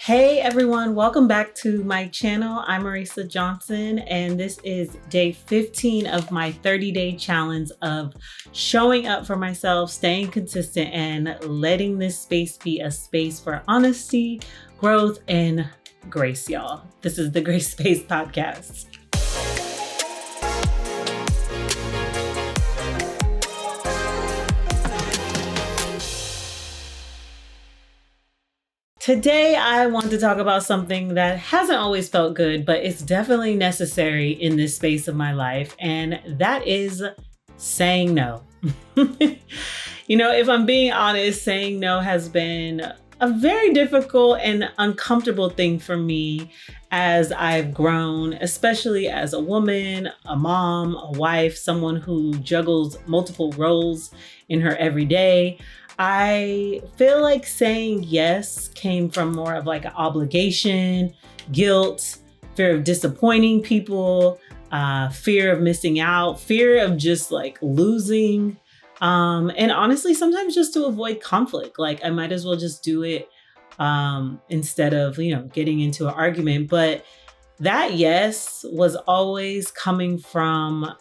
Hey everyone, welcome back to my channel. I'm Marisa Johnson, and this is day 15 of my 30-day challenge of showing up for myself, staying consistent, and letting this space be a space for honesty, growth, and grace, y'all. This is the Grace Space Podcast. Today, I want to talk about something that hasn't always felt good, but it's definitely necessary in this space of my life, and that is saying no. If I'm being honest, saying no has been a very difficult and uncomfortable thing for me as I've grown, especially as a woman, a mom, a wife, someone who juggles multiple roles in her everyday. I feel like saying yes came from more of like an obligation, guilt, fear of disappointing people, fear of missing out, fear of just like losing. And honestly, sometimes just to avoid conflict, like I might as well just do it instead of, getting into an argument. But that yes was always coming from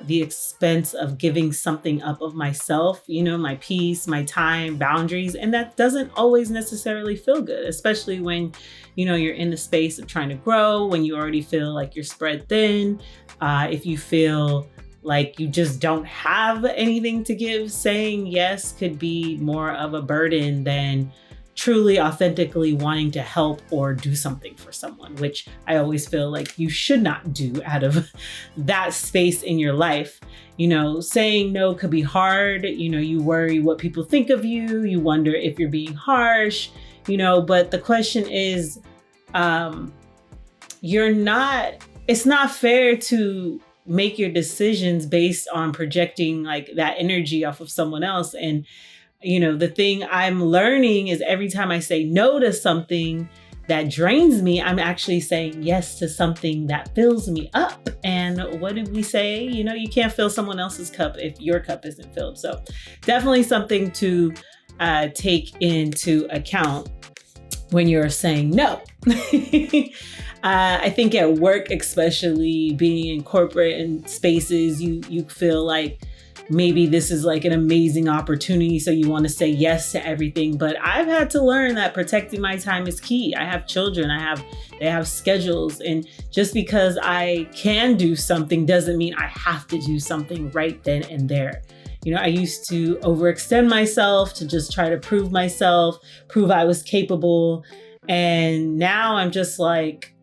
the expense of giving something up of myself, my peace, my time, boundaries. And that doesn't always necessarily feel good, especially when, you're in the space of trying to grow, when you already feel like you're spread thin, if you feel like you just don't have anything to give. Saying yes could be more of a burden than truly authentically wanting to help or do something for someone, which I always feel like you should not do out of that space in your life. Saying no could be hard. You worry what people think of you. You wonder if you're being harsh, but the question is, it's not fair to make your decisions based on projecting like that energy off of someone else. And the thing I'm learning is every time I say no to something that drains me, I'm actually saying yes to something that fills me up. And what did we say? You can't fill someone else's cup if your cup isn't filled. So definitely something to take into account when you're saying no. I think at work, especially being in corporate and spaces, you feel like maybe this is like an amazing opportunity, so you want to say yes to everything. But I've had to learn that protecting my time is key. I have children, they have schedules. And just because I can do something doesn't mean I have to do something right then and there. I used to overextend myself to just try to prove I was capable. And now I'm just like,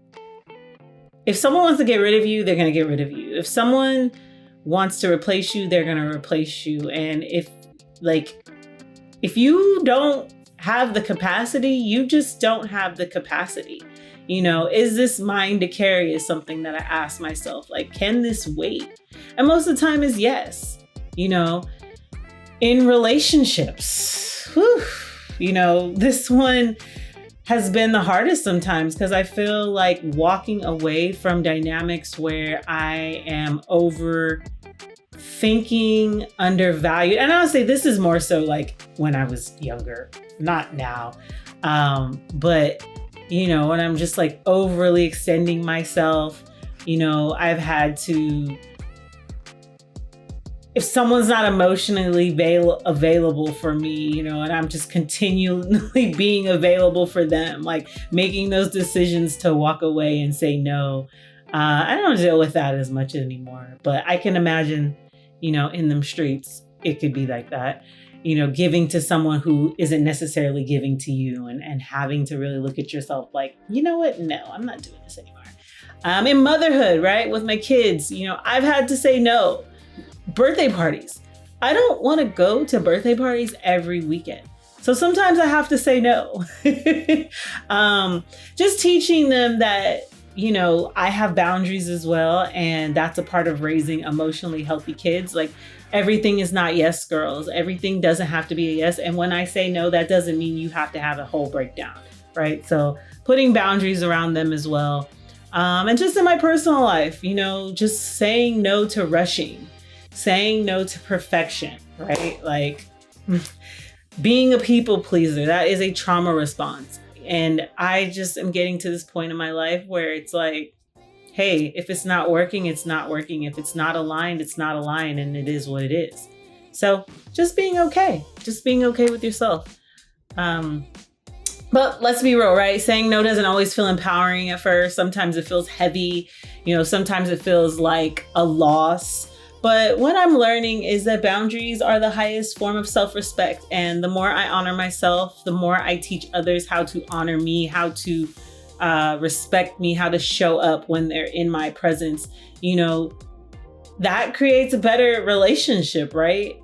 if someone wants to get rid of you, they're going to get rid of you. If someone wants to replace you, they're going to replace you. And if you don't have the capacity, you just don't have the capacity. Is this mine to carry is something that I ask myself, like, can this wait? And most of the time is yes. In relationships, this one has been the hardest sometimes because I feel like walking away from dynamics where I am overthinking, undervalued. And I'll say this is more so like when I was younger, not now. But when I'm just like overly extending myself, I've had to, if someone's not emotionally available for me, and I'm just continually being available for them, like making those decisions to walk away and say no, I don't deal with that as much anymore. But I can imagine, in them streets, it could be like that, giving to someone who isn't necessarily giving to you and having to really look at yourself like, you know what? No, I'm not doing this anymore. In motherhood, right? With my kids, I've had to say no. Birthday parties. I don't want to go to birthday parties every weekend. So sometimes I have to say no. Just teaching them that, I have boundaries as well. And that's a part of raising emotionally healthy kids. Like everything is not yes, girls. Everything doesn't have to be a yes. And when I say no, that doesn't mean you have to have a whole breakdown, right? So putting boundaries around them as well. And just in my personal life, just saying no to rushing. Saying no to perfection, right? Like being a people pleaser, that is a trauma response. And I just am getting to this point in my life where it's like, hey, if it's not working, it's not working. If it's not aligned, it's not aligned, and it is what it is. So just being okay with yourself. But let's be real, right? Saying no doesn't always feel empowering at first. Sometimes it feels heavy. Sometimes it feels like a loss. But what I'm learning is that boundaries are the highest form of self-respect. And the more I honor myself, the more I teach others how to honor me, how to respect me, how to show up when they're in my presence. That creates a better relationship, right?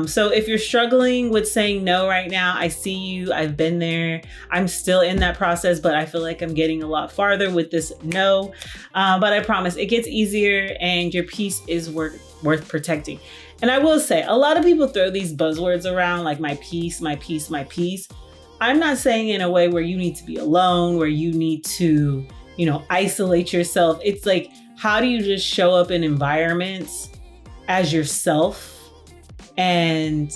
So if you're struggling with saying no right now, I see you. I've been there. I'm still in that process, but I feel like I'm getting a lot farther with this no. But I promise it gets easier, and your peace is worth protecting. And I will say, a lot of people throw these buzzwords around like my peace, my peace, my peace. I'm not saying in a way where you need to be alone, where you need to, isolate yourself. It's like, how do you just show up in environments as yourself and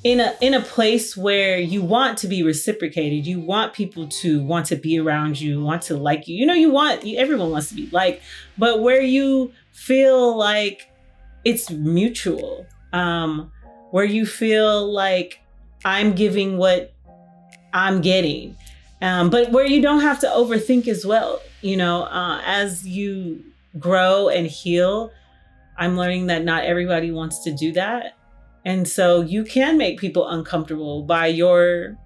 in a place where you want to be reciprocated, you want people to want to be around you, want to like you. Everyone wants to be liked, but where you feel like it's mutual, where you feel like I'm giving what I'm getting, but where you don't have to overthink as well. As you grow and heal, I'm learning that not everybody wants to do that. And so you can make people uncomfortable by your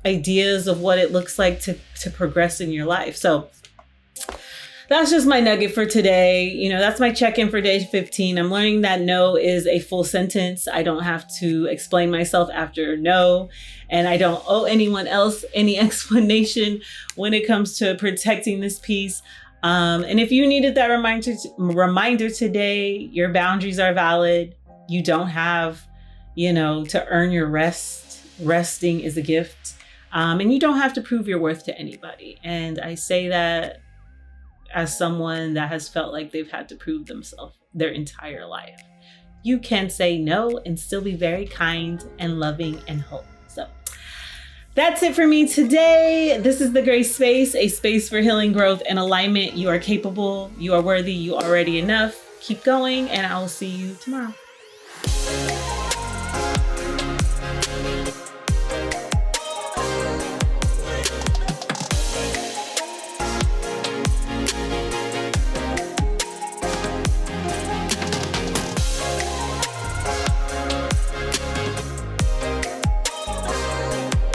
ideas of what it looks like to progress in your life. So that's just my nugget for today. That's my check-in for day 15. I'm learning that no is a full sentence. I don't have to explain myself after no, and I don't owe anyone else any explanation when it comes to protecting this peace. And if you needed that reminder today, your boundaries are valid. You don't have, to earn your rest. Resting is a gift. And you don't have to prove your worth to anybody. And I say that as someone that has felt like they've had to prove themselves their entire life. You can say no and still be very kind and loving and whole. So that's it for me today. This is The Grace Space, a space for healing, growth, and alignment. You are capable, you are worthy, you are already enough. Keep going, and I will see you tomorrow.